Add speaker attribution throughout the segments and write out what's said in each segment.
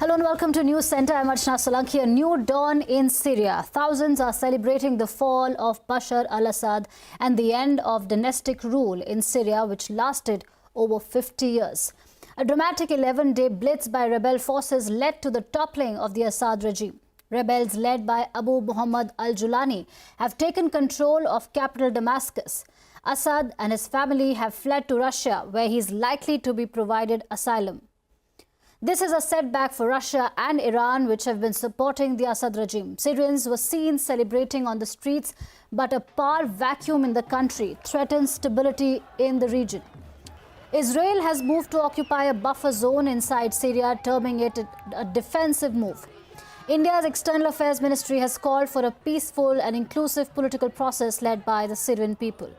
Speaker 1: Hello and welcome to Newscentre. I'm Archana Solanki. A new dawn in Syria. Thousands are celebrating the fall of Bashar Al-Assad and the end of dynastic rule in Syria, which lasted over 50 years. A dramatic 11-day blitz by rebel forces led to the toppling of the Assad regime. Rebels led by Abu Muhammad al-Julani have taken control of capital Damascus. Assad and his family have fled to Russia, where he is likely to be provided asylum. This is a setback for Russia and Iran, which have been supporting the Assad regime. Syrians were seen celebrating on the streets, but a power vacuum in the country threatens stability in the region. Israel has moved to occupy a buffer zone inside Syria, terming it a defensive move. India's External Affairs Ministry has called for a peaceful and inclusive political process led by the Syrian people.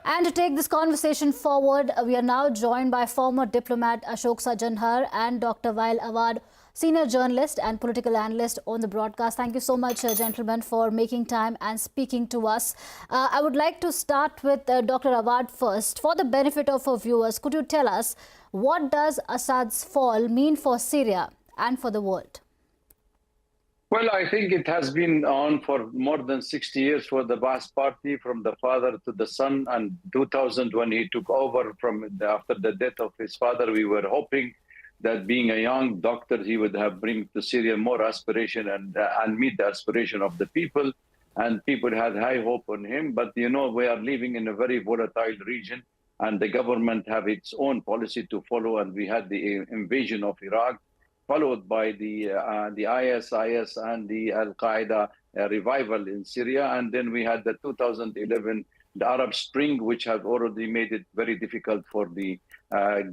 Speaker 1: And to take this conversation forward, we are now joined by former diplomat Ashok Sajjanhar and Dr. Wael Awad, senior journalist and political analyst on the broadcast. Thank you so much, gentlemen, for making time and speaking to us. I would like to start with Dr. Awad first. For the benefit of our viewers, could you tell us what does Assad's fall mean for Syria and for the world?
Speaker 2: Well, I think it has been on for more than 60 years for the Ba'ath Party, from the father to the son. And 2000, when he took over after the death of his father, we were hoping that being a young doctor, he would have bring to Syria more aspiration and meet the aspiration of the people. And people had high hope on him. But, you know, we are living in a very volatile region, and the government have its own policy to follow. And we had the invasion of Iraq, followed by the ISIS and the Al-Qaeda revival in Syria. And then we had the 2011, the Arab Spring, which had already made it very difficult for the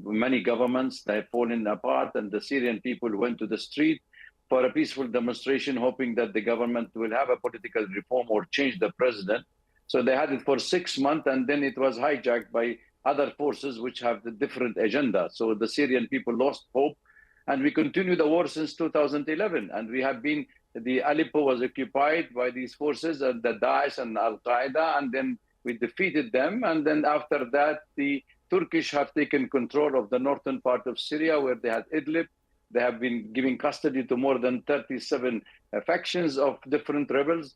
Speaker 2: many governments. They have fallen apart, and the Syrian people went to the street for a peaceful demonstration, hoping that the government will have a political reform or change the president. So they had it for 6 months, and then it was hijacked by other forces which have the different agenda. So the Syrian people lost hope. And we continued the war since 2011. And we have been, the Aleppo was occupied by these forces and the Daesh and Al-Qaeda, and then we defeated them. And then after that, the Turkish have taken control of the northern part of Syria, where they had Idlib. They have been giving custody to more than 37 factions of different rebels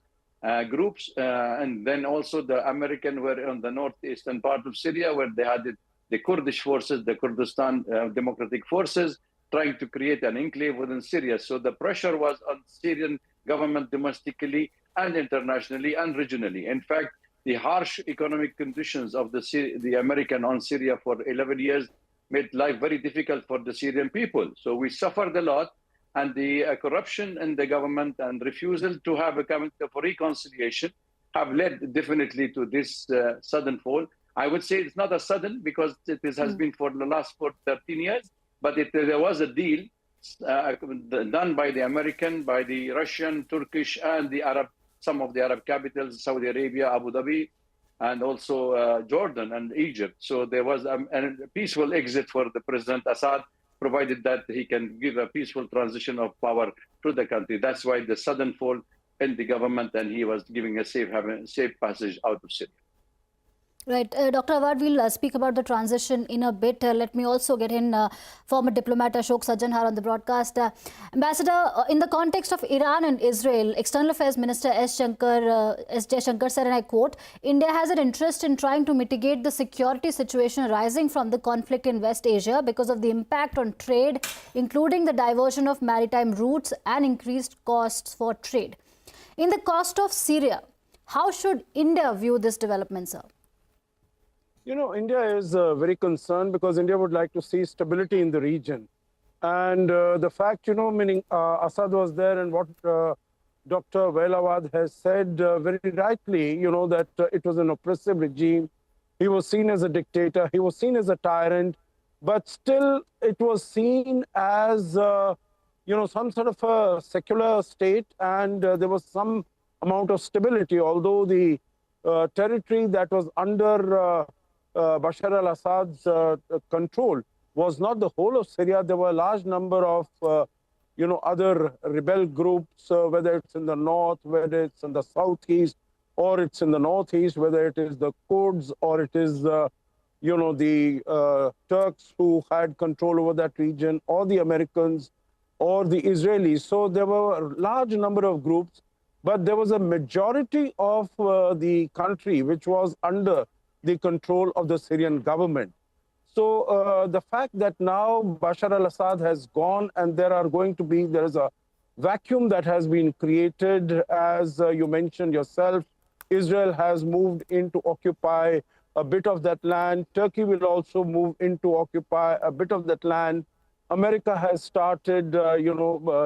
Speaker 2: groups. And then also the American were on the northeastern part of Syria, where they had the Kurdish forces, the Kurdistan Democratic Forces, trying to create an enclave within Syria. So the pressure was on Syrian government domestically and internationally and regionally. In fact, the harsh economic conditions of the American on Syria for 11 years made life very difficult for the Syrian people. So we suffered a lot, and the corruption in the government and refusal to have a committee for reconciliation have led definitely to this sudden fall. I would say it's not a sudden, because has been for the last 13 years. But there was a deal done by the American, by the Russian, Turkish, and the Arab, some of the Arab capitals, Saudi Arabia, Abu Dhabi, and also Jordan and Egypt. So there was a peaceful exit for the President Assad, provided that he can give a peaceful transition of power to the country. That's why the sudden fall in the government, and he was giving a safe passage out of Syria.
Speaker 1: Right. Dr. Awad, we'll speak about the transition in a bit. Let me also get in former diplomat Ashok Sajjanhar on the broadcast. Ambassador, in the context of Iran and Israel, External Affairs Minister S. Jaishankar said, and I quote, India has an interest in trying to mitigate the security situation arising from the conflict in West Asia because of the impact on trade, including the diversion of maritime routes and increased costs for trade. In the cost of Syria, how should India view this development, sir?
Speaker 3: You know, India is very concerned because India would like to see stability in the region. And the fact, you know, meaning Assad was there, and what Dr. Wael Awad has said very rightly, you know, that it was an oppressive regime. He was seen as a dictator. He was seen as a tyrant. But still, it was seen as, you know, some sort of a secular state, and there was some amount of stability, although the territory that was under Bashar al-Assad's control was not the whole of Syria. There were a large number of, you know, other rebel groups, whether it's in the north, whether it's in the southeast, or it's in the northeast, whether it is the Kurds or it is the Turks who had control over that region, or the Americans, or the Israelis. So there were a large number of groups, but there was a majority of the country which was under the control of the Syrian government. So the fact that now Bashar al-Assad has gone and there is a vacuum that has been created, as you mentioned yourself. Israel has moved in to occupy a bit of that land. Turkey will also move in to occupy a bit of that land. America has started,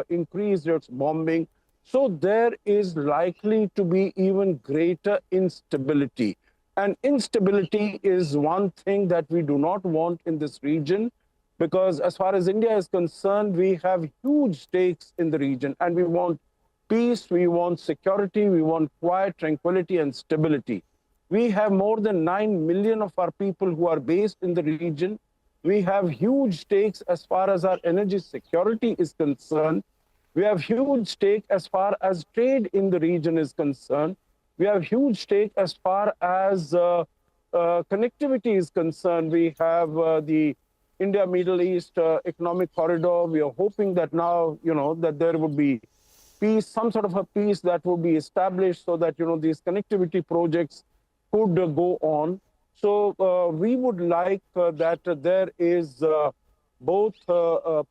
Speaker 3: increased its bombing. So there is likely to be even greater instability. And instability is one thing that we do not want in this region, because as far as India is concerned, we have huge stakes in the region, and we want peace, we want security, we want quiet, tranquility, and stability. We have more than 9 million of our people who are based in the region. We have huge stakes as far as our energy security is concerned. We have huge stake as far as trade in the region is concerned. We have huge stake as far as connectivity is concerned. We have the India-Middle East economic corridor. We are hoping that now, that there would be peace, some sort of a peace that will be established so that, these connectivity projects could go on. So we would like that there is both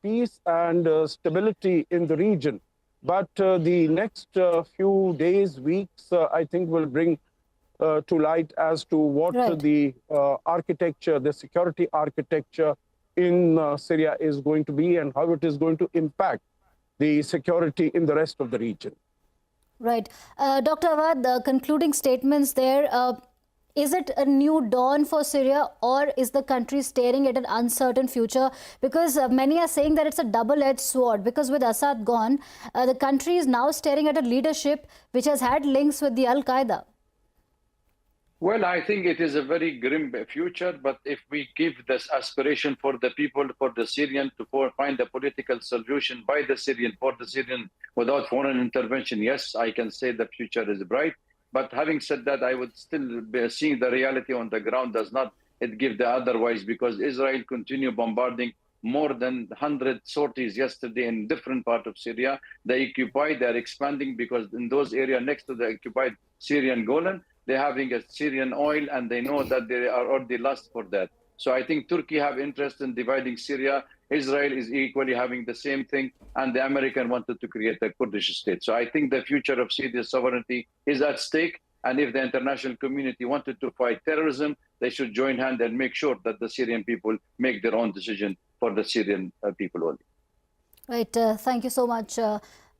Speaker 3: peace and stability in the region. But the next few days, weeks, I think will bring to light as to what the architecture, the security architecture in Syria is going to be and how it is going to impact the security in the rest of the region.
Speaker 1: Right. Dr. Awad, the concluding statements there, is it a new dawn for Syria, or is the country staring at an uncertain future? Because many are saying that it's a double-edged sword, because with Assad gone, the country is now staring at a leadership which has had links with the Al-Qaeda.
Speaker 2: Well, I think it is a very grim future, but if we give this aspiration for the people, for the Syrian, to find a political solution by the Syrian, for the Syrian, without foreign intervention, yes, I can say the future is bright. But having said that, I would still be seeing the reality on the ground does not give the otherwise, because Israel continue bombarding more than 100 sorties yesterday in different parts of Syria. They occupy, they're expanding, because in those areas next to the occupied Syrian Golan, they're having a Syrian oil, and they know that they are already lost for that. So I think Turkey have interest in dividing Syria. Israel is equally having the same thing, and the American wanted to create a Kurdish state. So I think the future of Syria's sovereignty is at stake. And if the international community wanted to fight terrorism, they should join hands and make sure that the Syrian people make their own decision for the Syrian people only.
Speaker 1: Right. Thank you so much,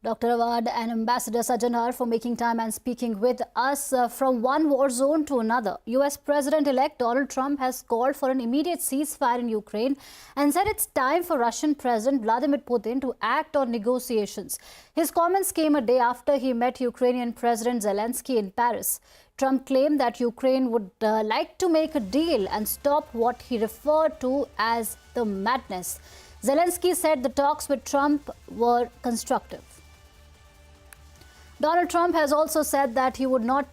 Speaker 1: Dr. Awad and Ambassador Sajjanar, for making time and speaking with us. From one war zone to another, US President-elect Donald Trump has called for an immediate ceasefire in Ukraine and said it's time for Russian President Vladimir Putin to act on negotiations. His comments came a day after he met Ukrainian President Zelensky in Paris. Trump claimed that Ukraine would like to make a deal and stop what he referred to as the madness. Zelensky said the talks with Trump were constructive. Donald Trump has also said that he would not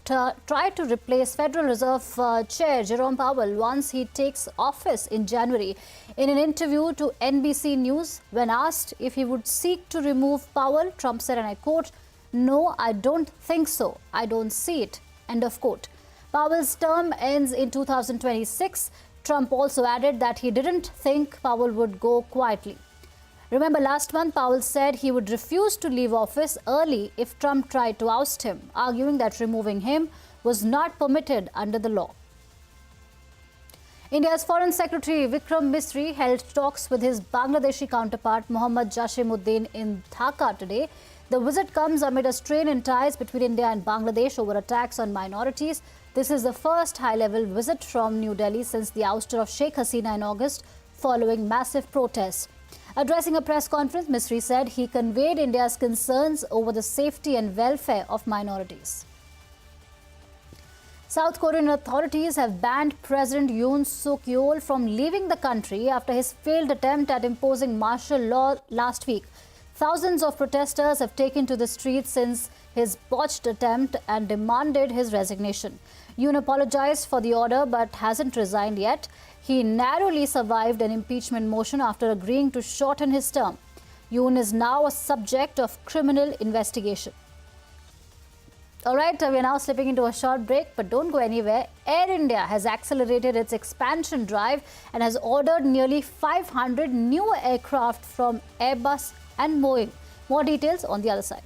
Speaker 1: try to replace Federal Reserve Chair Jerome Powell once he takes office in January. In an interview to NBC News, when asked if he would seek to remove Powell, Trump said, and I quote, "No, I don't think so. I don't see it." End of quote. Powell's term ends in 2026. Trump also added that he didn't think Powell would go quietly. Remember, last month, Powell said he would refuse to leave office early if Trump tried to oust him, arguing that removing him was not permitted under the law. India's Foreign Secretary Vikram Misri held talks with his Bangladeshi counterpart Mohammad Jashimuddin in Dhaka today. The visit comes amid a strain in ties between India and Bangladesh over attacks on minorities. This is the first high-level visit from New Delhi since the ouster of Sheikh Hasina in August, following massive protests. Addressing a press conference, Misri said he conveyed India's concerns over the safety and welfare of minorities. South Korean authorities have banned President Yoon Suk Yeol from leaving the country after his failed attempt at imposing martial law last week. Thousands of protesters have taken to the streets since his botched attempt and demanded his resignation. Yoon apologized for the order but hasn't resigned yet. He narrowly survived an impeachment motion after agreeing to shorten his term. Yoon is now a subject of criminal investigation. All right, we're now slipping into a short break, but don't go anywhere. Air India has accelerated its expansion drive and has ordered nearly 500 new aircraft from Airbus and Boeing. More details on the other side.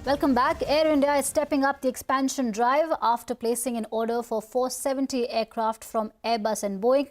Speaker 1: Welcome back. Air India is stepping up the expansion drive after placing an order for 470 aircraft from Airbus and Boeing.